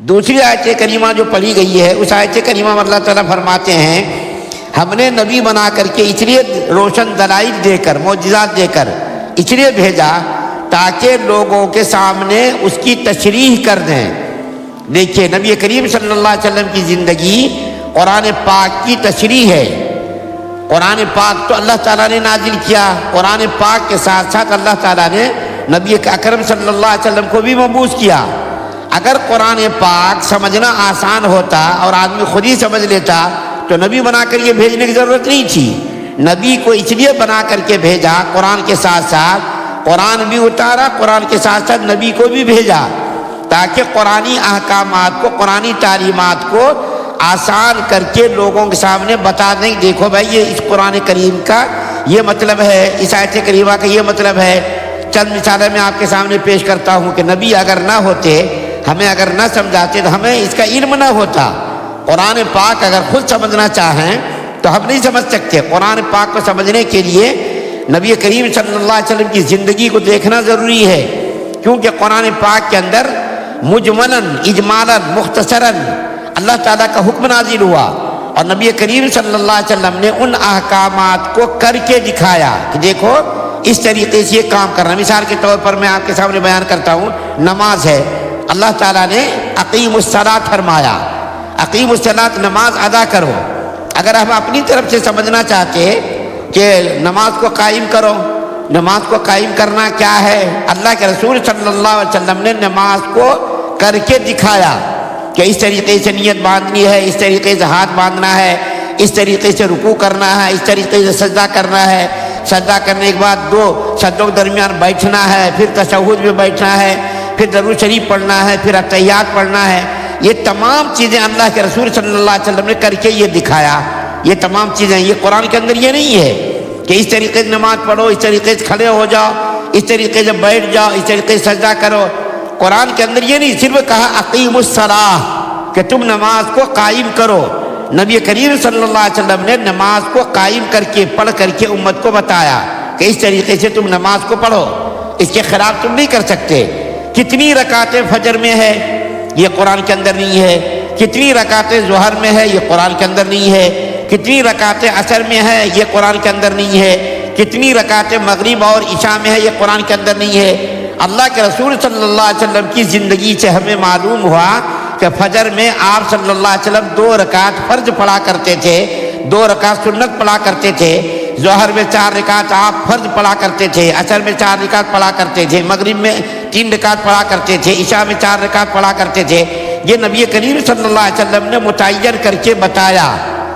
دوسری آیت کریمہ جو پڑھی گئی ہے اس آیت کریمہ میں اللہ تعالیٰ فرماتے ہیں ہم نے نبی بنا کر کے اس لیے روشن دلائل دے کر معجزات دے کر اس لیے بھیجا تاکہ لوگوں کے سامنے اس کی تشریح کر دیں۔ دیکھیے نبی کریم صلی اللہ علیہ وسلم کی زندگی قرآن پاک کی تشریح ہے۔ قرآن پاک تو اللہ تعالیٰ نے نازل کیا، قرآن پاک کے ساتھ ساتھ اللہ تعالیٰ نے نبی اکرم صلی اللہ علیہ وسلم کو بھی مبعوث کیا۔ اگر قرآن پاک سمجھنا آسان ہوتا اور آدمی خود ہی سمجھ لیتا تو نبی بنا کر یہ بھیجنے کی ضرورت نہیں تھی۔ نبی کو اس لیے بنا کر کے بھیجا، قرآن کے ساتھ ساتھ قرآن بھی اتارا، قرآن کے ساتھ ساتھ نبی کو بھی بھیجا تاکہ قرآنی احکامات کو، قرآنی تعلیمات کو آسان کر کے لوگوں کے سامنے بتا دیں۔ دیکھو بھائی یہ اس قرآن کریم کا یہ مطلب ہے، اس آیت کریمہ کا یہ مطلب ہے۔ چند مثالیں میں آپ کے سامنے پیش کرتا ہوں کہ نبی اگر نہ ہوتے، ہمیں اگر نہ سمجھاتے تو ہمیں اس کا علم نہ ہوتا۔ قرآن پاک اگر خود سمجھنا چاہیں تو ہم نہیں سمجھ سکتے۔ قرآن پاک کو سمجھنے کے لیے نبی کریم صلی اللہ علیہ وسلم کی زندگی کو دیکھنا ضروری ہے، کیونکہ قرآن پاک کے اندر مجملاً، اجمالاً، مختصراً اللہ تعالیٰ کا حکم نازل ہوا اور نبی کریم صلی اللہ علیہ وسلم نے ان احکامات کو کر کے دکھایا کہ دیکھو اس طریقے سے یہ کام کرنا۔ مثال کے طور پر میں آپ کے سامنے بیان کرتا ہوں، نماز ہے، اللہ تعالیٰ نے اقیم الصلاۃ فرمایا، اقیم الصلاۃ نماز ادا کرو۔ اگر ہم اپنی طرف سے سمجھنا چاہتے کہ نماز کو قائم کرو، نماز کو قائم کرنا کیا ہے، اللہ کے رسول صلی اللہ علیہ وسلم نے نماز کو کر کے دکھایا کہ اس طریقے سے نیت باندھنی ہے، اس طریقے سے ہاتھ باندھنا ہے، اس طریقے سے رکوع کرنا ہے، اس طریقے سے سجدہ کرنا ہے، سجدہ کرنے کے بعد 2 سجدوں کے درمیان بیٹھنا ہے، پھر تشہد میں بیٹھنا ہے، پھر درود شریف پڑھنا ہے، پھر اتحیات پڑھنا ہے۔ یہ تمام چیزیں اللہ کے رسول صلی اللہ علیہ وسلم نے کر کے یہ دکھایا۔ یہ تمام چیزیں یہ قرآن کے اندر یہ نہیں ہے کہ اس طریقے سے نماز پڑھو، اس طریقے سے کھڑے ہو جاؤ، اس طریقے سے بیٹھ جاؤ، اس طریقے سے سجدہ کرو۔ قرآن کے اندر یہ نہیں، صرف کہا اقیم الصلاۃ کہ تم نماز کو قائم کرو۔ نبی کریم صلی اللہ علیہ وسلم نے نماز کو قائم کر کے پڑھ کر کے امت کو بتایا کہ اس طریقے سے تم نماز کو پڑھو، اس کے خلاف تم نہیں کر سکتے۔ کتنی رکعتیں فجر میں ہے یہ قرآن کے اندر نہیں ہے، کتنی رکعتیں ظہر میں ہے یہ قرآن کے اندر نہیں ہے، کتنی رکعتیں عصر میں ہے یہ قرآن کے اندر نہیں ہے، کتنی رکعتیں مغرب اور عشاء میں ہے یہ قرآن کے اندر نہیں ہے۔ اللہ کے رسول صلی اللہ علیہ وسلم کی زندگی سے ہمیں معلوم ہوا کہ فجر میں آپ صلی اللہ علیہ وسلم 2 رکعت فرض پڑھا کرتے تھے، 2 رکعت سنت پڑھا کرتے تھے، ظہر میں 4 رکعت آپ فرض پڑھا کرتے تھے، عصر میں 4 رکعت پڑھا کرتے تھے، مغرب میں 3 رکعت پڑھا کرتے تھے، عشاء میں 4 رکعت پڑھا کرتے تھے۔ یہ نبی کریم صلی اللہ علیہ وسلم نے متعین کر کے بتایا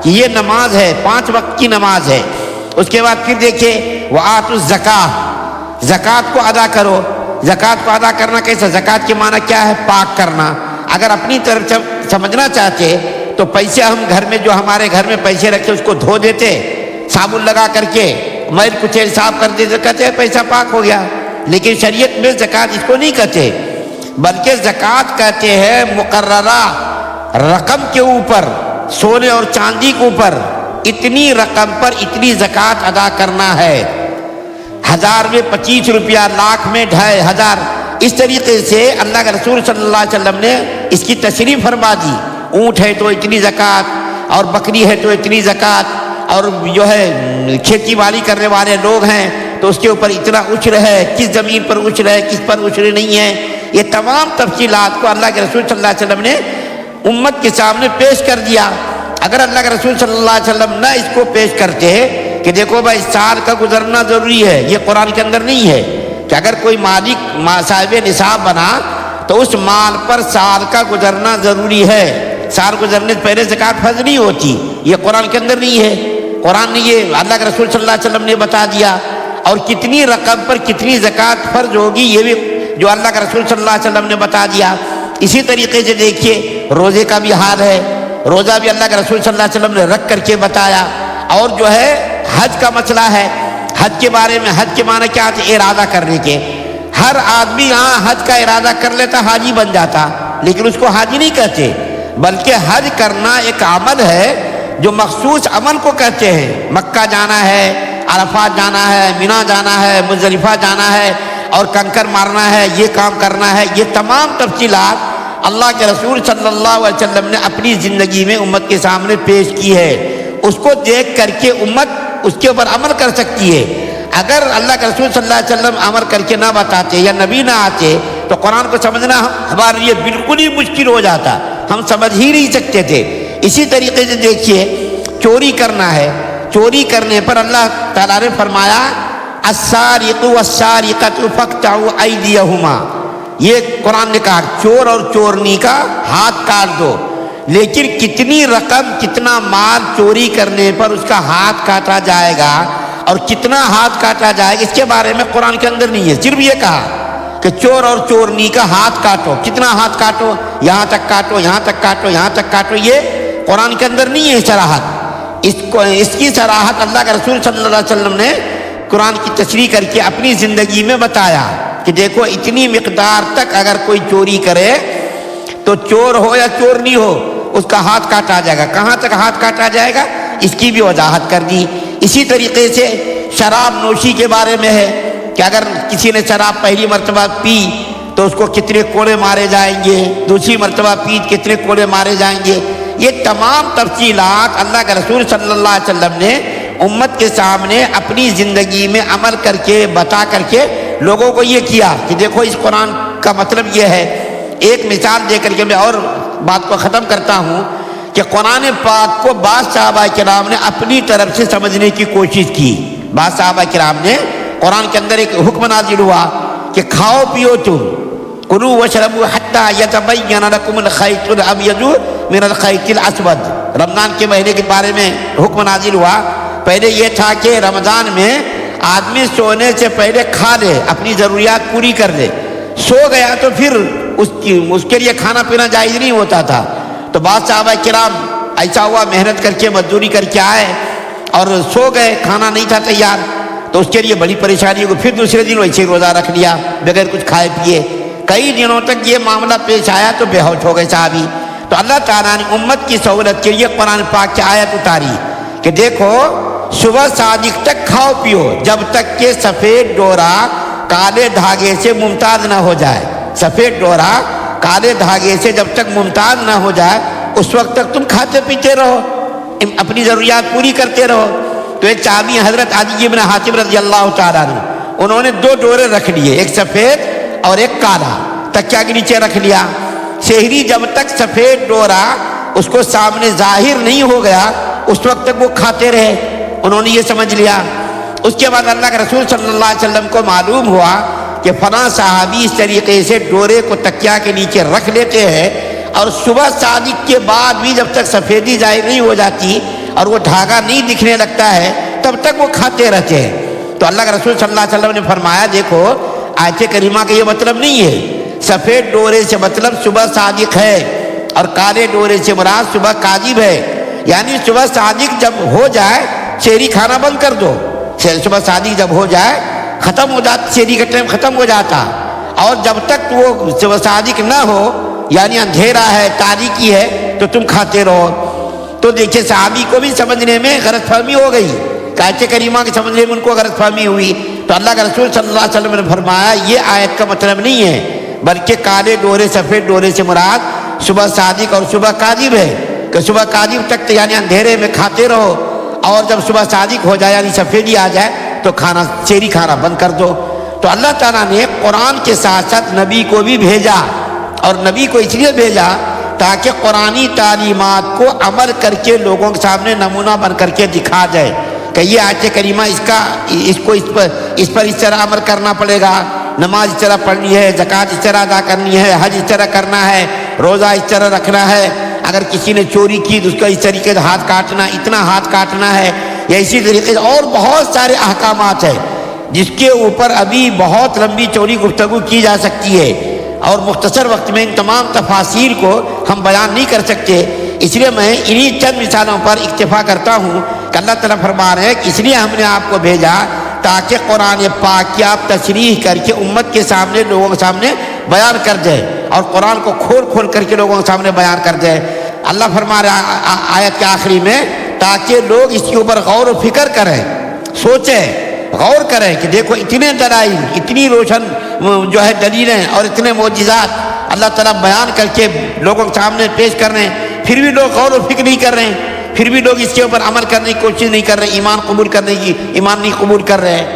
کہ یہ نماز ہے، 5 وقت کی نماز ہے۔ اس کے بعد پھر دیکھیے وآتوا الزکاۃ، زکوٰۃ کو ادا کرو۔ زکوٰۃ کو ادا کرنا کیسا؟ زکوٰۃ کے معنی کیا ہے؟ پاک کرنا۔ اگر اپنی طرف سمجھنا چاہتے تو پیسے ہم گھر میں جو ہمارے گھر میں پیسے رکھے اس کو دھو دیتے، صابن لگا کر کے میل کچیل صاف کر دیتے، کہتے ہیں پیسہ پاک ہو گیا۔ لیکن شریعت میں زکوٰۃ اس کو نہیں کہتے، بلکہ زکوٰۃ کہتے ہیں مقررہ رقم کے اوپر، سونے اور چاندی کے اوپر اتنی رقم پر اتنی زکوٰۃ ادا کرنا ہے۔ 1000 میں 25 روپیہ، لاکھ میں 2500، اس طریقے سے اللہ کے رسول صلی اللہ علیہ وسلم نے اس کی تشریح فرما دی۔ اونٹ ہے تو اتنی زکوٰۃ، اور بکری ہے تو اتنی زکوٰۃ، اور جو ہے کھیتی باڑی کرنے والے لوگ ہیں تو اس کے اوپر اتنا عشر ہے، کس زمین پر عشر ہے، کس پر عشر نہیں ہے۔ یہ تمام تفصیلات کو اللہ کے رسول صلی اللہ علیہ وسلم نے امت کے سامنے پیش کر دیا۔ اگر اللہ کے رسول صلی اللہ علیہ وسلم نہ اس کو پیش کرتے کہ دیکھو بھائی سال کا گزرنا ضروری ہے، یہ قرآن کے اندر نہیں ہے کہ اگر کوئی مالک صاحب نصاب بنا تو اس مال پر سال کا گزرنا ضروری ہے، سال گزرنے سے پہلے زکوٰۃ فرض نہیں ہوتی، یہ قرآن کے اندر نہیں ہے۔ قرآن نے یہ اللہ کے رسول صلی اللہ علیہ وسلم نے بتا دیا۔ اور کتنی رقم پر کتنی زکوٰۃ فرض ہوگی یہ بھی جو اللہ کے رسول صلی اللہ علیہ وسلم نے بتا دیا۔ اسی طریقے سے دیکھیے روزے کا بھی حال ہے، روزہ بھی اللہ کے رسول صلی اللہ علیہ وسلم نے رکھ کر کے بتایا۔ اور جو ہے حج کا مسئلہ ہے، حج کے بارے میں، حج کے معنی کیا ہے؟ ارادہ کرنے کے۔ ہر آدمی حج کا ارادہ کر لیتا حاجی بن جاتا، لیکن اس کو حاجی نہیں کہتے، بلکہ حج کرنا ایک عمل ہے جو مخصوص عمل کو کہتے ہیں۔ مکہ جانا ہے، عرفات جانا ہے، مینا جانا ہے، مزدلفہ جانا ہے، اور کنکر مارنا ہے، یہ کام کرنا ہے، یہ تمام تفصیلات اللہ کے رسول صلی اللہ علیہ وسلم نے اپنی زندگی میں امت کے سامنے پیش کی ہے، اس کو دیکھ کر کے امت اس کے اوپر عمل کر سکتی ہے۔ اگر اللہ کے رسول صلی اللہ علیہ وسلم عمل کر کے نہ بتاتے یا نبی نہ آتے تو قرآن کو سمجھنا ہمارے لیے بالکل ہی مشکل ہو جاتا، ہم سمجھ ہی نہیں سکتے تھے۔ اسی طریقے سے دیکھیے چوری کرنا ہے، چوری کرنے پر اللہ تعالیٰ نے فرمایا السارق والسارقۃ فاقطعوا ایدیہما، یہ قرآن نے کہا چور اور چورنی کا ہاتھ کاٹ دو، لیکن کتنی رقم کتنا مال چوری کرنے پر اس کا ہاتھ کاٹا جائے گا اور کتنا ہاتھ کاٹا جائے گا اس کے بارے میں قرآن کے اندر نہیں ہے۔ صرف یہ کہا کہ چور اور چورنی کا ہاتھ کاٹو، کتنا ہاتھ کاٹو، یہاں تک کاٹو، یہاں تک کاٹو، یہاں تک کاٹو، یہ قرآن کے اندر نہیں ہے صراحت۔ اس کی صراحت اللہ کے رسول صلی اللہ علیہ وسلم نے قرآن کی تشریح کر کے اپنی زندگی میں بتایا کہ دیکھو اتنی مقدار تک اگر کوئی چوری کرے تو چور ہو یا چورنی ہو اس کا ہاتھ کاٹا جائے گا۔ کہاں تک ہاتھ کاٹا جائے گا اس کی بھی وضاحت کر دی۔ اسی طریقے سے شراب نوشی کے بارے میں ہے کہ اگر کسی نے شراب پہلی مرتبہ پی تو اس کو کتنے کوڑے مارے جائیں گے، دوسری مرتبہ پی کتنے کوڑے مارے جائیں گے۔ یہ تمام تفصیلات اللہ کے رسول صلی اللہ علیہ وسلم نے امت کے سامنے اپنی زندگی میں عمل کر کے بتا کر کے لوگوں کو یہ کیا کہ دیکھو اس قرآن کا مطلب یہ ہے۔ ایک مثال دے کر کے میں اور بات کو ختم کرتا ہوں کہ قرآن پاک کو بعض صحابہ کرام نے اپنی طرف سے سمجھنے کی کوشش کی۔ بعض صحابہ کرام نے قرآن کے اندر ایک حکم نازل ہوا کہ کھاؤ پیو تم، کلوا واشربوا حتی یتبین لکم الخیط الابیض من الخیط الاسود۔ رمضان کے مہینے کے بارے میں حکم نازل ہوا۔ پہلے یہ تھا کہ رمضان میں آدمی سونے سے پہلے کھا لے، اپنی ضروریات پوری کر لے، سو گیا تو پھر اس کے لیے کھانا پینا جائز نہیں ہوتا تھا۔ تو بعض صحابہ کرام ایسا ہوا محنت کر کے مزدوری کر کے آئے اور سو گئے، کھانا نہیں تھا تیار، تو اس کے لیے بڑی پریشانی ہوئی۔ پھر دوسرے دن ویسے روزہ رکھ لیا بغیر کچھ کھائے پیے، کئی دنوں تک یہ معاملہ پیش آیا تو بے ہوش ہو گئے صحابی۔ تو اللہ تعالیٰ نے امت کی سہولت کے لیے قرآن پاک کی آیت اتاری کہ دیکھو صبح صادق تک کھاؤ پیو جب تک کہ سفید ڈورا کالے دھاگے سے ممتاز نہ ہو جائے۔ سفید ڈورا کالے دھاگے سے جب تک ممتاز نہ ہو جائے اس وقت تک تم کھاتے پیتے رہو، اپنی ضروریات پوری کرتے رہو۔ تو ایک صحابی حضرت عدی بن حاتم رضی اللہ تعالیٰ عنہ، انہوں نے دو ڈورے رکھ لیے، ایک سفید اور ایک کالا، تکیا کے نیچے رکھ لیا۔ شہری جب تک سفید ڈورا اس کو سامنے ظاہر نہیں ہو گیا اس وقت تک وہ کھاتے رہے، انہوں نے یہ سمجھ لیا۔ اس کے بعد اللہ کے رسول صلی اللہ علیہ وسلم کو معلوم ہوا کہ فلاں صحابی اس طریقے سے ڈورے کو تکیا کے نیچے رکھ لیتے ہیں اور صبح صادق کے بعد بھی جب تک سفیدی ظاہر نہیں ہو جاتی اور وہ دھاگا نہیں دکھنے لگتا ہے تب تک وہ کھاتے رہتے ہیں۔ تو اللہ کے رسول صلی اللہ علیہ وسلم نے فرمایا دیکھو آیت کریمہ کا یہ مطلب نہیں ہے، سفید ڈورے سے مطلب صبح صادق ہے اور کالے ڈورے سے مراد صبح کاذب ہے، یعنی صبح صادق جب ہو جائے شہری کھانا بند کر دو، صبح صادق جب ہو جائے ختم ہو جاتا، شہری کا ٹائم ختم ہو جاتا، اور جب تک وہ صبح صادق نہ ہو یعنی اندھیرا ہے تاریکی ہے تو تم کھاتے رہو۔ تو دیکھیے صحابی کو بھی سمجھنے میں غلط فہمی ہو گئی، آیت کریمہ کے سمجھنے میں ان کو غلط فہمی ہوئی۔ تو اللہ کے رسول صلی اللہ علیہ وسلم نے فرمایا یہ آیت کا مطلب نہیں ہے، بلکہ کالے ڈورے سفید ڈورے سے مراد صبح صادق اور صبح کاذب ہے، کہ صبح کاذب تک یعنی اندھیرے میں کھاتے رہو اور جب صبح صادق ہو جائے یعنی سفیدی آ جائے تو کھانا شہری کھانا بند کر دو۔ تو اللہ تعالیٰ نے قرآن کے ساتھ ساتھ نبی کو بھی بھیجا، اور نبی کو اس لیے بھیجا تاکہ قرآنی تعلیمات کو عمل کر کے لوگوں کے سامنے نمونہ بن کر کے دکھا جائے کہ یہ آیت کریمہ اس پر اس طرح عمل کرنا پڑے گا، نماز اس طرح پڑھنی ہے، زکوٰۃ اس طرح ادا کرنی ہے، حج اس طرح کرنا ہے، روزہ اس طرح رکھنا ہے، اگر کسی نے چوری کی تو اس کا اس طریقے سے ہاتھ کاٹنا، اتنا ہاتھ کاٹنا ہے، یا اسی طریقے سے اور بہت سارے احکامات ہیں جس کے اوپر ابھی بہت لمبی چوڑی گفتگو کی جا سکتی ہے اور مختصر وقت میں ان تمام تفاصیل کو ہم بیان نہیں کر سکتے۔ اس لیے میں انہی چند مثالوں پر اکتفا کرتا ہوں کہ اللہ تعالیٰ فرما رہے ہیں کہ اس لیے ہم نے آپ کو بھیجا تاکہ قرآن پاک کی آپ تشریح کر کے امت کے سامنے لوگوں کے سامنے بیان کر دیں اور قرآن کو کھول کھول کر کے لوگوں کے سامنے بیان کر دیں۔ اللہ فرما رہا ہے آیت کے آخری میں تاکہ لوگ اس کے اوپر غور و فکر کریں، سوچیں، غور کریں کہ دیکھو اتنے دلائل، اتنی روشن جو ہے دلیلیں اور اتنے معجزات اللہ تعالیٰ بیان کر کے لوگوں کے سامنے پیش کر رہے ہیں، پھر بھی لوگ غور و فکر نہیں کر رہے ہیں، پھر بھی لوگ اس کے اوپر عمل کرنے کی کوشش نہیں کر رہے، ایمان قبول کرنے کی ایمان نہیں قبول کر رہے ہیں۔